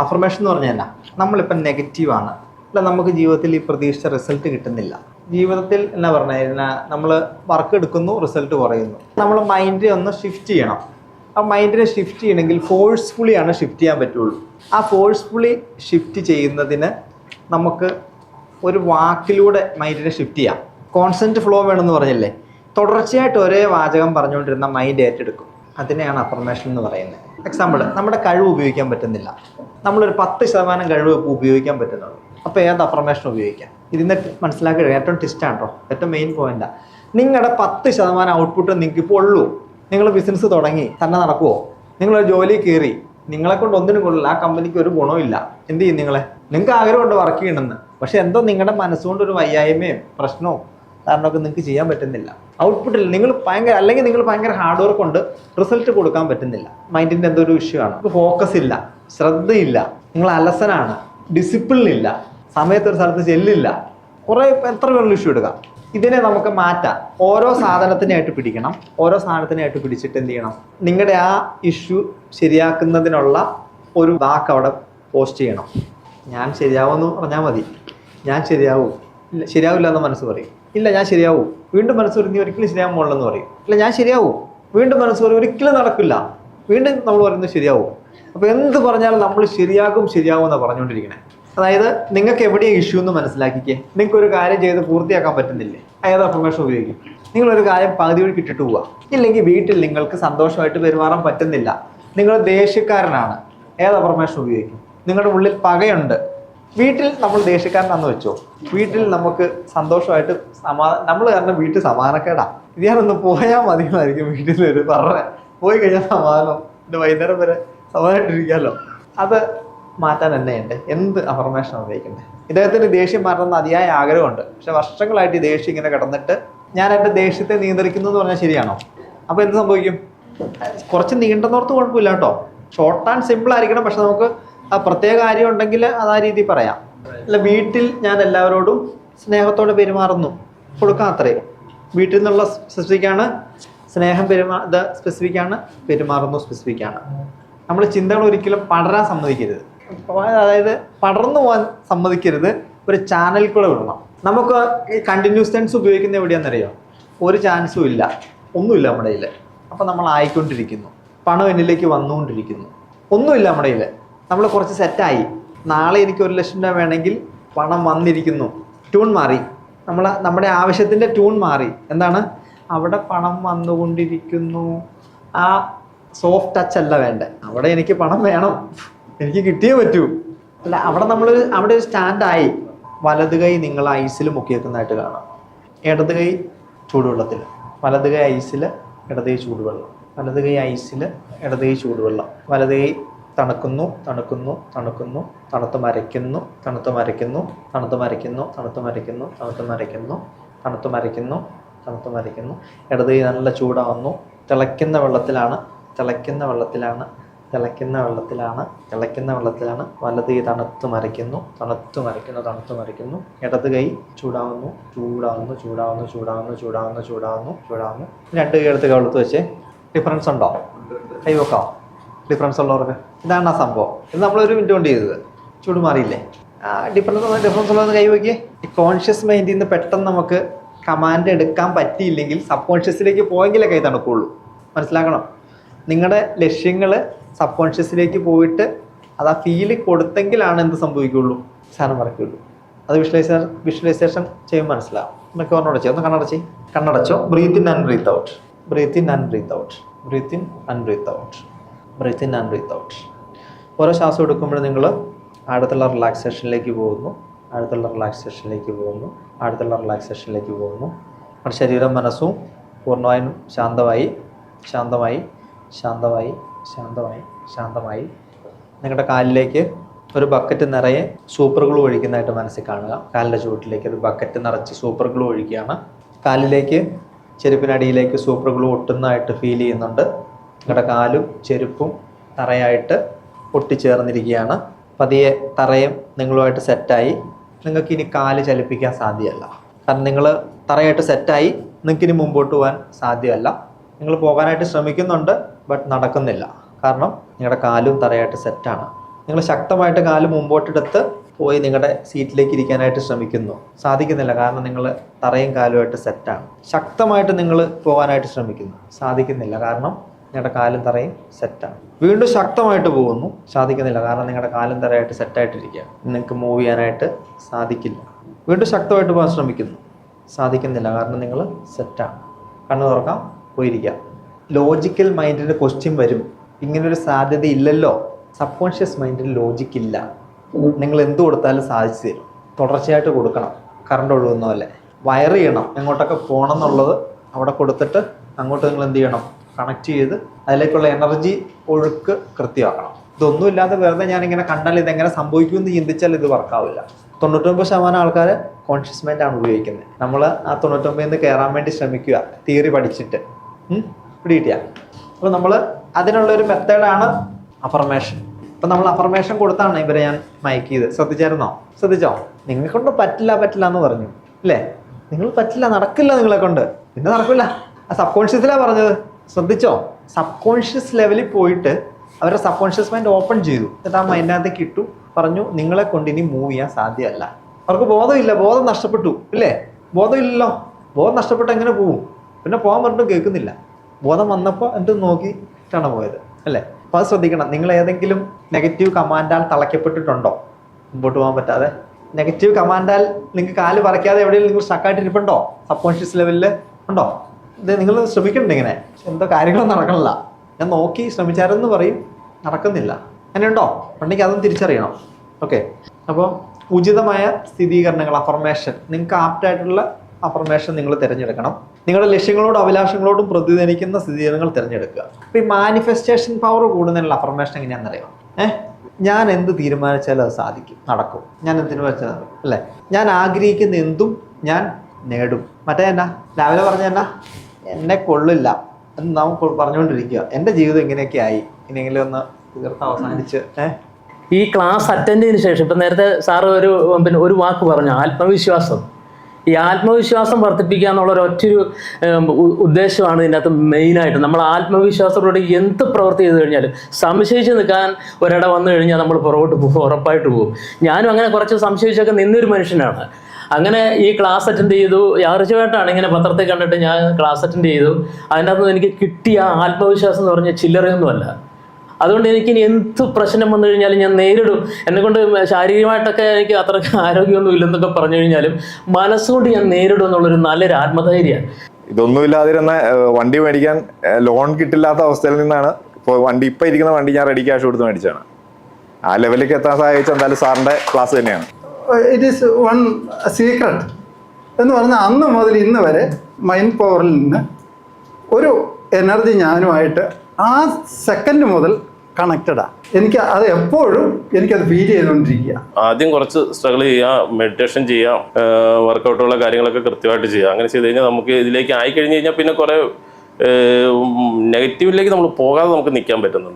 Affirmation എന്ന് പറഞ്ഞാൽ നമ്മളിപ്പം നെഗറ്റീവാണ്, അല്ല നമുക്ക് ജീവിതത്തിൽ ഈ പ്രതീക്ഷിച്ച റിസൾട്ട് കിട്ടുന്നില്ല. ജീവിതത്തിൽ എന്നാ പറഞ്ഞാൽ നമ്മൾ വർക്ക് എടുക്കുന്നു, റിസൾട്ട് കുറയുന്നു. നമ്മൾ മൈൻഡ് ഒന്ന് ഷിഫ്റ്റ് ചെയ്യണം. ആ മൈൻഡിനെ ഷിഫ്റ്റ് ചെയ്യണമെങ്കിൽ ഫോഴ്സ്ഫുള്ളിയാണ് ഷിഫ്റ്റ് ചെയ്യാൻ പറ്റുള്ളൂ. ആ ഫോഴ്സ്ഫുള്ളി ഷിഫ്റ്റ് ചെയ്യുന്നതിന് നമുക്ക് ഒരു വാക്കിലൂടെ മൈൻഡിനെ ഷിഫ്റ്റ് ചെയ്യാം. കോൺസ്റ്റൻറ്റ് ഫ്ലോ വേണമെന്ന് പറഞ്ഞില്ലേ, തുടർച്ചയായിട്ട് ഒരേ വാചകം പറഞ്ഞുകൊണ്ടിരുന്ന മൈൻഡ് ഏറ്റെടുക്കും. അതിനെയാണ് അഫർമേഷൻ എന്ന് പറയുന്നത്. എക്സാമ്പിൾ, നമ്മുടെ കഴിവ് ഉപയോഗിക്കാൻ പറ്റുന്നില്ല, നമ്മളൊരു 10% കഴിവ് ഉപയോഗിക്കാൻ പറ്റുന്നുള്ളൂ. അപ്പോൾ ഏത് അഫർമേഷൻ ഉപയോഗിക്കാം? ഇതിനെ മനസ്സിലാക്കി ഏറ്റവും ട്വിസ്റ്റാണ് കേട്ടോ, ഏറ്റവും മെയിൻ പോയിന്റാണ്. നിങ്ങളുടെ 10% ഔട്ട്പുട്ട് നിങ്ങൾക്ക് ഇപ്പോൾ ഉള്ളൂ. നിങ്ങൾ ബിസിനസ് തുടങ്ങി തന്നെ നടക്കുമോ? നിങ്ങളൊരു ജോലി കയറി, നിങ്ങളെ കൊണ്ട് ഒന്നിനും കൊള്ളില്ല, ആ കമ്പനിക്ക് ഒരു ഗുണവും ഇല്ല. എന്ത് ചെയ്യും? നിങ്ങൾക്ക് ആഗ്രഹമുണ്ട് വർക്ക് ചെയ്യണമെന്ന്, പക്ഷെ എന്തോ നിങ്ങളുടെ മനസ്സുകൊണ്ട് ഒരു വയ്യായ്മയും പ്രശ്നവും കാരണമൊക്കെ നിങ്ങൾക്ക് ചെയ്യാൻ പറ്റുന്നില്ല. ഔട്ട്പുട്ടിൽ നിങ്ങൾ അല്ലെങ്കിൽ നിങ്ങൾ ഭയങ്കര ഹാർഡ് വർക്ക് കൊണ്ട് റിസൾട്ട് കൊടുക്കാൻ പറ്റുന്നില്ല. മൈൻഡിൻ്റെ എന്തോ ഒരു ഇഷ്യൂ ആണ്. ഫോക്കസ് ഇല്ല, ശ്രദ്ധയില്ല, നിങ്ങൾ അലസനാണ്, ഡിസിപ്ലിൻ ഇല്ല, സമയത്തൊരു സ്ഥലത്ത് ചെല്ലില്ല, കുറേ എത്ര വേണമെങ്കിലും ഇഷ്യൂ എടുക്കാം. ഇതിനെ നമുക്ക് മാറ്റാം. ഓരോ സാധനത്തിനായിട്ട് പിടിക്കണം. ഓരോ സാധനത്തിനായിട്ട് പിടിച്ചിട്ട് എന്ത് ചെയ്യണം? നിങ്ങളുടെ ആ ഇഷ്യൂ ശരിയാക്കുന്നതിനുള്ള ഒരു വാക്ക് അവിടെ പോസ്റ്റ് ചെയ്യണം. ഞാൻ ശരിയാവുമെന്ന് പറഞ്ഞാൽ മതി. ഞാൻ ശരിയാവും, ഇല്ല ശരിയാവില്ല എന്ന് മനസ്സ് പറയും. ഇല്ല ഞാൻ ശരിയാവും. വീണ്ടും മനസ്സ് പറയും നീ ഒരിക്കലും ശരിയാവാൻ പോകണമെന്ന് പറയും. ഇല്ല ഞാൻ ശരിയാവും. വീണ്ടും മനസ്സ് പറയും ഒരിക്കലും നടക്കില്ല. വീണ്ടും നമ്മൾ പറയുന്നത് ശരിയാവും. അപ്പോൾ എന്ത് പറഞ്ഞാലും നമ്മൾ ശരിയാകും എന്നാണ് പറഞ്ഞുകൊണ്ടിരിക്കണേ. അതായത് നിങ്ങൾക്ക് എവിടെയാണ് ഇഷ്യൂ എന്ന് മനസ്സിലാക്കിക്കേ. നിങ്ങൾക്കൊരു കാര്യം ചെയ്ത് പൂർത്തിയാക്കാൻ പറ്റുന്നില്ലേ, ഏത് അഫർമേഷൻ ഉപയോഗിക്കും? നിങ്ങളൊരു കാര്യം പകുതി വഴി ഇട്ടിട്ട് പോവുക. ഇല്ലെങ്കിൽ വീട്ടിൽ നിങ്ങൾക്ക് സന്തോഷമായിട്ട് പെരുമാറാൻ പറ്റുന്നില്ല, നിങ്ങൾ ദേഷ്യക്കാരനാണ്, ഏത് അഫർമേഷൻ ഉപയോഗിക്കും? നിങ്ങളുടെ ഉള്ളിൽ പകയുണ്ട്, വീട്ടിൽ നമ്മൾ ദേഷ്യക്കാരനാണെന്ന് വെച്ചോ, വീട്ടിൽ നമുക്ക് സന്തോഷമായിട്ട് നമ്മൾ കാരണം വീട്ടിൽ സമാധാനക്കേടാ, ഇതിയാനൊന്ന് പോയാൽ മതി എന്നായിരിക്കും വീട്ടിൽ ഒരു പോയി കഴിഞ്ഞാൽ സമാധാനം, പിന്നെ വൈകുന്നേരം വരെ സമാധാനമായിട്ടിരിക്കാമല്ലോ. അത് മാറ്റാൻ തന്നെയുണ്ട്. എന്ത് അഫർമേഷൻ ഉപയോഗിക്കുന്നത്? ഇദ്ദേഹത്തിന് ദേഷ്യം മാറ്റണമെന്ന് അതിയായ ആഗ്രഹമുണ്ട്, പക്ഷെ വർഷങ്ങളായിട്ട് ഈ ദേഷ്യം ഇങ്ങനെ കിടന്നിട്ട് ഞാൻ എൻ്റെ ദേഷ്യത്തെ നിയന്ത്രിക്കുന്നു എന്ന് പറഞ്ഞാൽ ശരിയാണോ? അപ്പോൾ എന്ത് സംഭവിക്കും? കുറച്ച് നീണ്ടെന്നോർത്ത് കുഴപ്പമില്ല കേട്ടോ, ഷോർട്ട് ആൻഡ് സിമ്പിൾ ആയിരിക്കണം. പക്ഷെ നമുക്ക് ആ പ്രത്യേക കാര്യം ഉണ്ടെങ്കിൽ അത് ആ രീതിയിൽ പറയാം. അല്ല, വീട്ടിൽ ഞാൻ എല്ലാവരോടും സ്നേഹത്തോടെ പെരുമാറുന്നു, കൊടുക്കാം അത്രയും. വീട്ടിൽ നിന്നുള്ള സ്പെസിഫിക്കാണ്, സ്നേഹം ഇത് സ്പെസിഫിക്കാണ്, പെരുമാറുന്നു സ്പെസിഫിക്കാണ്. നമ്മൾ ചിന്തകൾ ഒരിക്കലും പടരാൻ സമ്മതിക്കരുത്. അതായത് പടർന്നു പോകാൻ സമ്മതിക്കരുത്. ഒരു ചാനൽ കൂടെ വിടണം. നമുക്ക് ഈ കണ്ടിന്യൂസ് ടെൻസ് ഉപയോഗിക്കുന്ന എവിടെയാണെന്നറിയോ? ഒരു ചാൻസും ഇല്ല, ഒന്നുമില്ല നമ്മുടെ കയ്യിൽ. അപ്പം നമ്മൾ ആയിക്കൊണ്ടിരിക്കുന്നു, പണം എന്നിലേക്ക് വന്നുകൊണ്ടിരിക്കുന്നു, ഒന്നുമില്ല നമ്മുടെ കയ്യിൽ. നമ്മൾ കുറച്ച് സെറ്റായി, നാളെ എനിക്ക് 1 ലക്ഷം രൂപ വേണമെങ്കിൽ പണം വന്നിരിക്കുന്നു. ട്യൂൺ മാറി, നമ്മുടെ ആവശ്യത്തിൻ്റെ ട്യൂൺ മാറി. എന്താണ്? അവിടെ പണം വന്നുകൊണ്ടിരിക്കുന്നു. ആ സോഫ്റ്റ് ടച്ച് അല്ല വേണ്ടേ, അവിടെ എനിക്ക് പണം വേണം, എനിക്ക് കിട്ടിയേ പറ്റൂ. അല്ല, അവിടെ ഒരു സ്റ്റാൻഡായി. വലത് കൈ നിങ്ങൾ ഐസിൽ മുക്കി വെക്കുന്നതായിട്ട് കാണാം, ഇടത് കൈ ചൂടുവെള്ളത്തിൽ. വലത് കൈ ഐസിൽ, ഇടത് കൈ ചൂടുവെള്ളം. വലത് കൈ ഐസിൽ, ഇടത് കൈ ചൂടുവെള്ളം. വലത് കൈ തണുക്കുന്നു, തണുത്ത് മരയ്ക്കുന്നു, ഇടത് കൈ നല്ല ചൂടാവുന്നു, തിളയ്ക്കുന്ന വെള്ളത്തിലാണ്. വലത് കൈ തണുത്ത് മരയ്ക്കുന്നു. ഇടത് കൈ ചൂടാവുന്നു. 2 കൈ എടുത്ത് കവിളത്ത് വെച്ച്. ഡിഫറൻസ് ഉണ്ടോ? കൈ വെക്കാം. ഡിഫറൻസ് ഉള്ളവർക്ക് ഇതാണ് ആ സംഭവം. ഇത് നമ്മളൊരു മിനിറ്റ് കൊണ്ട് ചെയ്തത്. ചൂട് മാറിയില്ലേ? ഡിഫറൻസ് ഉള്ളതെന്ന് കൈ വയ്ക്കേ. ഈ കോൺഷ്യസ് മൈൻഡിൽ നിന്ന് പെട്ടെന്ന് നമുക്ക് കമാൻഡ് എടുക്കാൻ പറ്റിയില്ലെങ്കിൽ സബ് കോൺഷ്യസിലേക്ക് പോയെങ്കിലേ കൈ തണുക്കുള്ളൂ. മനസ്സിലാക്കണം. നിങ്ങളുടെ ലക്ഷ്യങ്ങൾ സബ് കോൺഷ്യസിലേക്ക് പോയിട്ട് അത് ആ ഫീല് കൊടുത്തെങ്കിലാണ് എന്ത് സംഭവിക്കുള്ളൂ? സാധനം മറക്കുള്ളൂ. അത് വിഷ്വലൈസേഷൻ ചെയ്യുമ്പോൾ മനസ്സിലാവും. എന്നൊക്കെ ഓർമ്മ ഒന്ന് കണ്ണടച്ചോ. Breathe in and breathe out. ഓരോ ശ്വാസം എടുക്കുമ്പോൾ നിങ്ങൾ അടുത്തുള്ള റിലാക്സേഷനിലേക്ക് പോകുന്നു. നമ്മുടെ ശരീരം മനസ്സും പൂർണ്ണമായും ശാന്തമായി നിങ്ങളുടെ കാലിലേക്ക് ഒരു ബക്കറ്റ് നിറയെ സൂപ്പർ ഗ്ലൂ ഒഴിക്കുന്നതായിട്ട് മനസ്സിൽ കാണുക. കാലിൻ്റെ ചുവട്ടിലേക്ക് ഒരു ബക്കറ്റ് നിറച്ച് സൂപ്പർ ഗ്ലൂ ഒഴിക്കുകയാണ്. കാലിലേക്ക്, ചെരുപ്പിനടിയിലേക്ക് സൂപ്പർ ഗ്ലൂ ഒട്ടുന്നതായിട്ട് ഫീൽ ചെയ്യുന്നുണ്ട്. നിങ്ങളുടെ കാലും ചെരുപ്പും തറയായിട്ട് ഒട്ടിച്ചേർന്നിരിക്കുകയാണ്. പതിയെ തറയും നിങ്ങളുമായിട്ട് സെറ്റായി. നിങ്ങൾക്ക് ഇനി കാല് ചലിപ്പിക്കാൻ സാധ്യമല്ല. കാരണം നിങ്ങൾ തറയായിട്ട് സെറ്റായി, നിങ്ങൾക്കിനി മുമ്പോട്ട് പോകാൻ സാധ്യമല്ല. നിങ്ങൾ പോകാനായിട്ട് ശ്രമിക്കുന്നുണ്ട്, ബട്ട് നടക്കുന്നില്ല. കാരണം നിങ്ങളുടെ കാലും തറയായിട്ട് സെറ്റാണ്. നിങ്ങൾ ശക്തമായിട്ട് കാല് മുമ്പോട്ടെടുത്ത് പോയി നിങ്ങളുടെ സീറ്റിലേക്ക് ഇരിക്കാനായിട്ട് ശ്രമിക്കുന്നു. സാധിക്കുന്നില്ല, കാരണം നിങ്ങൾ തറയും കാലുമായിട്ട് സെറ്റാണ്. ശക്തമായിട്ട് നിങ്ങൾ പോകാനായിട്ട് ശ്രമിക്കുന്നു. സാധിക്കുന്നില്ല, കാരണം നിങ്ങളുടെ കാലും തറയും സെറ്റാണ്. വീണ്ടും ശക്തമായിട്ട് പോകുന്നു. സാധിക്കുന്നില്ല, കാരണം നിങ്ങളുടെ കാലും തറയായിട്ട് സെറ്റായിട്ടിരിക്കുക. നിങ്ങൾക്ക് മൂവ് ചെയ്യാനായിട്ട് സാധിക്കില്ല. വീണ്ടും ശക്തമായിട്ട് പോകാൻ ശ്രമിക്കുന്നു. സാധിക്കുന്നില്ല, കാരണം നിങ്ങൾ സെറ്റാണ്. കണ്ണു തുറക്കാം, പോയിരിക്കാം. ലോജിക്കൽ മൈൻഡിന് ക്വസ്റ്റ്യൻ വരും, ഇങ്ങനൊരു സാധ്യത ഇല്ലല്ലോ. സബ് കോൺഷ്യസ് മൈൻഡിൽ ലോജിക്കില്ല. നിങ്ങൾ എന്ത് കൊടുത്താലും സാധിച്ചു തരും. തുടർച്ചയായിട്ട് കൊടുക്കണം. കറണ്ട് ഒഴുകുന്ന പോലെ വയർ ചെയ്യണം. എങ്ങോട്ടൊക്കെ പോകണം എന്നുള്ളത് അവിടെ കൊടുത്തിട്ട് അങ്ങോട്ട് നിങ്ങൾ എന്ത് ചെയ്യണം, കണക്ട് ചെയ്ത് അതിലേക്കുള്ള എനർജി ഒഴുക്ക് കൃത്യമാക്കണം. ഇതൊന്നുമില്ലാതെ വെറുതെ ഞാനിങ്ങനെ കണ്ടാൽ ഇതെങ്ങനെ സംഭവിക്കുമെന്ന് ചിന്തിച്ചാൽ ഇത് വർക്കാവില്ല. 99% ആൾക്കാർ കോൺഷ്യസ് മൈൻഡാണ് ഉപയോഗിക്കുന്നത്. നമ്മൾ ആ 99 കയറാൻ വേണ്ടി ശ്രമിക്കുക, തിയറി പഠിച്ചിട്ട് പിടികിട്ടിയ. അപ്പോൾ നമ്മൾ അതിനുള്ളൊരു മെത്തേഡാണ് അഫർമേഷൻ. അപ്പം നമ്മൾ അഫർമേഷൻ കൊടുത്താണ് ഇവരെ ഞാൻ മയക്ക് ചെയ്ത്. ശ്രദ്ധിച്ചോ? നിങ്ങളെ കൊണ്ട് പറ്റില്ല എന്ന് പറഞ്ഞു അല്ലേ? നിങ്ങൾ പറ്റില്ല, നടക്കില്ല, നിങ്ങളെ കൊണ്ട്. പിന്നെ നടക്കില്ല. ആ സബ് കോൺഷ്യസിലാണ് പറഞ്ഞത്. ശ്രദ്ധിച്ചോ? സബ് കോൺഷ്യസ് ലെവലിൽ പോയിട്ട് അവരുടെ സബ് കോൺഷ്യസ് മൈൻഡ് ഓപ്പൺ ചെയ്തു. എന്നിട്ട് ആ മൈൻഡിനകത്തേക്ക് ഇട്ടു, പറഞ്ഞു നിങ്ങളെ കൊണ്ട് ഇനി മൂവ് ചെയ്യാൻ സാധ്യമല്ല. അവർക്ക് ബോധമില്ല, ബോധം നഷ്ടപ്പെട്ടു ഇല്ലേ? ബോധമില്ലല്ലോ. ബോധം നഷ്ടപ്പെട്ട് എങ്ങനെ പോവും? പിന്നെ പോകാൻ പറഞ്ഞിട്ട് കേൾക്കുന്നില്ല. ബോധം വന്നപ്പോൾ എന്നിട്ട് നോക്കിയിട്ടാണ് പോയത് അല്ലേ? അപ്പോൾ അത് ശ്രദ്ധിക്കണം. നിങ്ങൾ ഏതെങ്കിലും നെഗറ്റീവ് കമാൻഡാൽ തളയ്ക്കപ്പെട്ടിട്ടുണ്ടോ? മുമ്പോട്ട് പോകാൻ പറ്റാതെ നെഗറ്റീവ് കമാൻഡാൽ നിങ്ങൾക്ക് കാല് പറിക്കാതെ എവിടെയെങ്കിലും നിങ്ങൾ സ്റ്റക്കായിട്ടിരിപ്പുണ്ടോ? സബ് കോൺഷ്യസ് ലെവലിൽ ഉണ്ടോ? ഇത് നിങ്ങൾ ശ്രമിക്കണ്ടേ? ഇങ്ങനെ എന്തോ കാര്യങ്ങളും നടക്കണില്ല. ഞാൻ നോക്കി ശ്രമിച്ചാരെന്ന് പറയും, നടക്കുന്നില്ല. അങ്ങനെയുണ്ടോ? ഉണ്ടെങ്കിൽ അതും തിരിച്ചറിയണം. ഓക്കെ. അപ്പോൾ ഉചിതമായ സ്ഥിരീകരണങ്ങൾ, അഫർമേഷൻ, നിങ്ങൾക്ക് ആപ്റ്റായിട്ടുള്ള അഫർമേഷൻ നിങ്ങൾ തിരഞ്ഞെടുക്കണം. നിങ്ങളുടെ ലക്ഷ്യങ്ങളോടും അഭിലാഷങ്ങളോടും പ്രതിനിധിക്കുന്ന സ്ഥിരീകരണങ്ങൾ തിരഞ്ഞെടുക്കുക. അപ്പോൾ ഈ മാനിഫെസ്റ്റേഷൻ പവർ കൂടുന്നതിനുള്ള അഫർമേഷൻ എങ്ങനെയാണെന്നറിയാം? ഞാൻ എന്ത് തീരുമാനിച്ചാലും അത് സാധിക്കും, നടക്കും. ഞാൻ എന്തിനു വെച്ചാൽ നടക്കും അല്ലേ? ഞാൻ ആഗ്രഹിക്കുന്ന എന്തും ഞാൻ നേടും. മറ്റേ എന്നാ രാവിലെ പറഞ്ഞ എന്നാ, എന്നെ കൊള്ളില്ല എന്ന് നാം പറഞ്ഞുകൊണ്ടിരിക്കുക. എൻ്റെ ജീവിതം ഇങ്ങനെയൊക്കെ ആയി, ഇനിയെങ്കിലും ഒന്ന് തീർത്ത് അവസാനിച്ച്. ഈ ക്ലാസ് അറ്റൻഡ് ചെയ്തതിന് ശേഷം ഇപ്പം നേരത്തെ സാറ് ഒരു വാക്ക് പറഞ്ഞു, ആത്മവിശ്വാസം. ഈ ആത്മവിശ്വാസം വർദ്ധിപ്പിക്കുക എന്നുള്ള ഒറ്റൊരു ഉദ്ദേശമാണ് ഇതിനകത്ത് മെയിനായിട്ട്. നമ്മൾ ആത്മവിശ്വാസത്തോടെ എന്ത് പ്രവൃത്തി ചെയ്ത് കഴിഞ്ഞാലും സംശയിച്ച് നിൽക്കാൻ ഒരിടം വന്നു കഴിഞ്ഞാൽ നമ്മൾ പുറകോട്ട് പോകും, ഉറപ്പായിട്ട് പോകും. ഞാനും അങ്ങനെ കുറച്ച് സംശയിച്ചൊക്കെ നിന്നൊരു മനുഷ്യനാണ്. അങ്ങനെ ഈ ക്ലാസ് അറ്റൻഡ് ചെയ്തു. യാദൃച്ഛികമായിട്ടാണ് ഇങ്ങനെ പത്രത്തിൽ കണ്ടിട്ട് ഞാൻ ക്ലാസ് അറ്റൻഡ് ചെയ്തു. അതിൻ്റെ അകത്ത് എനിക്ക് കിട്ടിയ ആത്മവിശ്വാസം എന്ന് പറഞ്ഞാൽ ചില്ലറയൊന്നുമല്ല. അതുകൊണ്ട് എനിക്കിനി എന്ത് പ്രശ്നം വന്നു കഴിഞ്ഞാലും ഞാൻ നേരിടും. എന്നെക്കൊണ്ട് ശാരീരികമായിട്ടൊക്കെ എനിക്ക് അത്ര ആരോഗ്യമൊന്നും ഇല്ലെന്നൊക്കെ പറഞ്ഞു കഴിഞ്ഞാലും മനസ്സുകൊണ്ട് ഞാൻ നേരിടും എന്നുള്ളൊരു നല്ലൊരു ആത്മധൈര്യമാണ്. ഇതൊന്നുമില്ലാതിരുന്ന വണ്ടി മേടിക്കാൻ ലോൺ കിട്ടില്ലാത്ത അവസ്ഥയിൽ നിന്നാണ് ഇപ്പോൾ വണ്ടി, ഇപ്പം ഇരിക്കുന്ന വണ്ടി ഞാൻ റെഡി ക്യാഷ് കൊടുത്ത് മേടിച്ചാണ്. ആ ലെവലിലേക്ക് എത്താൻ സഹായിച്ച എന്തായാലും സാറിൻ്റെ ക്ലാസ് തന്നെയാണ്. ഇറ്റ് ഈസ് വൺ സീക്രട്ട് എന്ന് പറഞ്ഞാൽ അന്ന് മുതൽ ഇന്ന് വരെ മൈൻഡ് പവറിൽ നിന്ന് ഒരു എനർജി ഞാനുമായിട്ട് ആ സെക്കൻഡ് മുതൽ കണക്റ്റഡാണ്. എനിക്ക് അത് എപ്പോഴും എനിക്കത് ഫീൽ ചെയ്തുകൊണ്ടിരിക്കുക. ആദ്യം കുറച്ച് സ്ട്രഗിൾ ചെയ്യാം, മെഡിറ്റേഷൻ ചെയ്യാം, വർക്കൗട്ടുള്ള കാര്യങ്ങളൊക്കെ കൃത്യമായിട്ട് ചെയ്യാം. അങ്ങനെ ചെയ്ത് കഴിഞ്ഞാൽ നമുക്ക് ഇതിലേക്ക് ആയി കഴിഞ്ഞ് കഴിഞ്ഞാൽ പിന്നെ കുറേ നെഗറ്റീവിലേക്ക് നമ്മൾ പോകാതെ നമുക്ക് നിൽക്കാൻ പറ്റുന്നുണ്ട്.